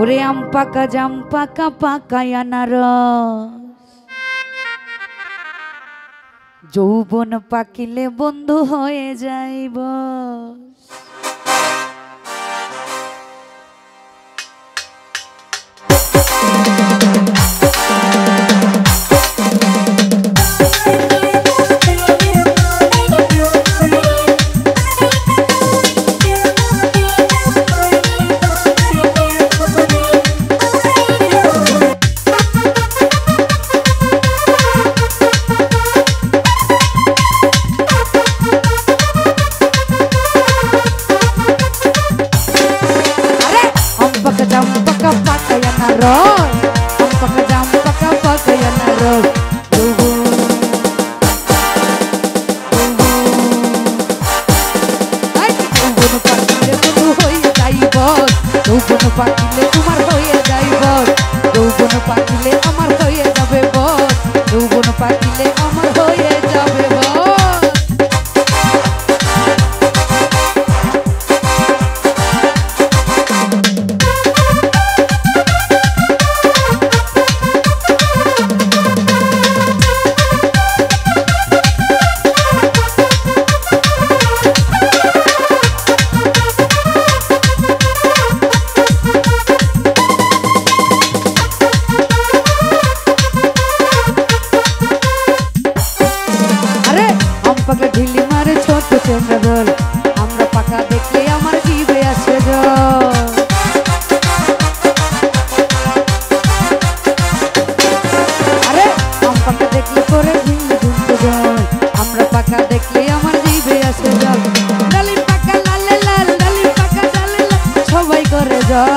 ওরে আম পাকা জাম পাকা পাকায় আনারস যৌবন পাকিলে বন্ধু হয়ে যাইব। যৌবন পাকিলে তোমার হয়ে যাইব, যৌবন পাকিলে আমার হয়ে যাবে বস, যৌবন পাকিলে আমার হয়ে যাবে বস। ঢিলি মারে ছোট চেঙ্গল আমরা পাকা দেখলে আমার জিভে আসে জল। আরে আম পাকা দেখলে করে ঝিঙ্গি ঝুমতে জল আমরা পাকা দেখলে আমার জিভে আসে জল। ডালিম পাকা লালে লাল ডালিম পাকা লালে লাল সবাই করে জল।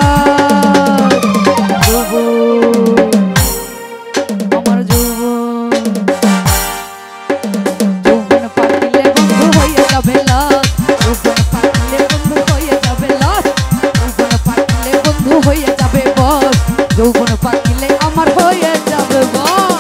যৌবন পাকিলে আমার হয়ে যাবে বস।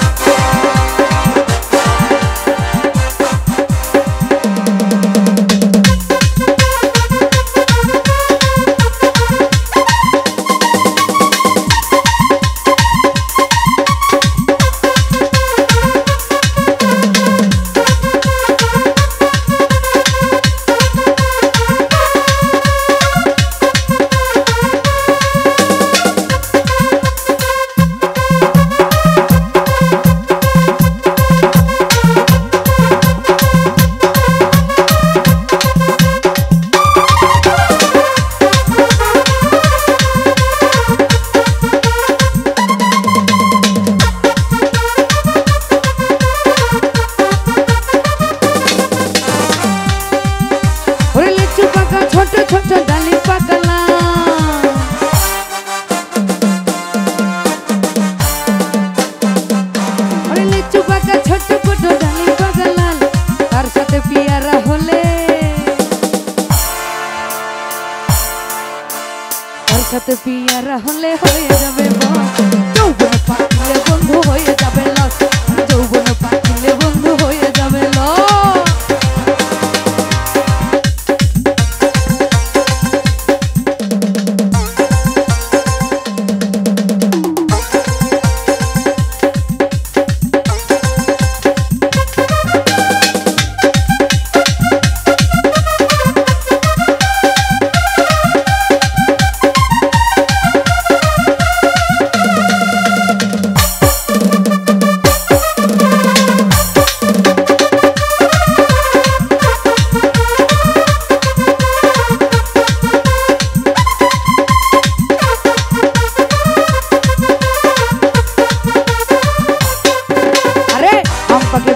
ছোট ছোট ডালিম পাকলা আরে লিচু পাকা ছোট ছোট ডালিম পাকলা তার সাথে পিয়ারা হলে তার সাথে পিয়ারা হলে হয়ে যাবে বস। যৌবন পাকিলে বন্ধু হয়ে যাবে লস, যৌবন পাকিলে বন্ধু হয়ে যাবে লস।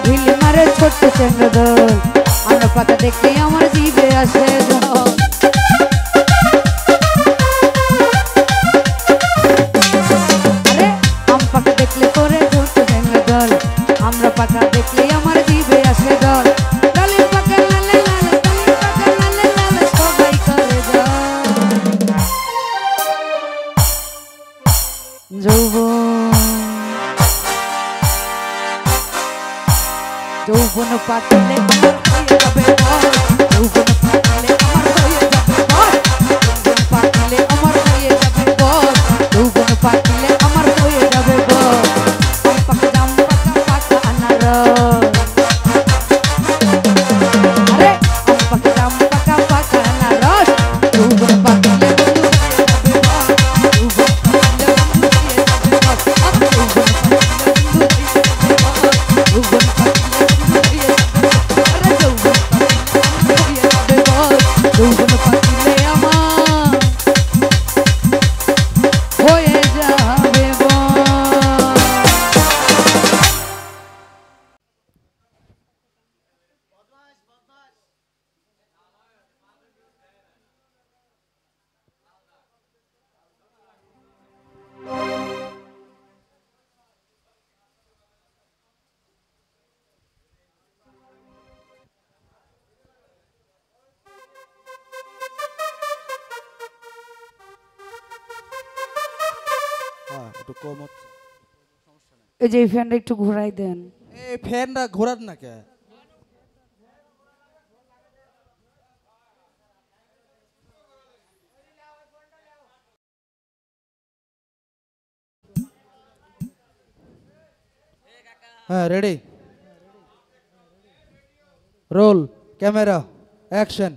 ঢিলি মারে ছোট চেঙ্গল আমরা পাকা দেখলে আমার জিভে আসে জল। আরে আম পাকা দেখলে করে ছোট চেঙ্গল আমরা পাকা দেখলে আমার জিভে আসে জল। ডালিম পাকা লালে লাল ডালিম পাকা লালে লাল সবাই করে জল। যৌবন পাকিলে আমার হয়ে যাবে বস, যৌবন পাকিলে আমার হয়ে যাবে বস, যৌবন পাকিলে আমার হয়ে যাবে বস। হ্যাঁ একটু কম হচ্ছে। এই যে এই ফ্যানটা একটু ঘোরাই দেন। এই ফ্যানটা ঘোরার না কে? হ্যাঁ রেডি, রোল ক্যামেরা অ্যাকশন।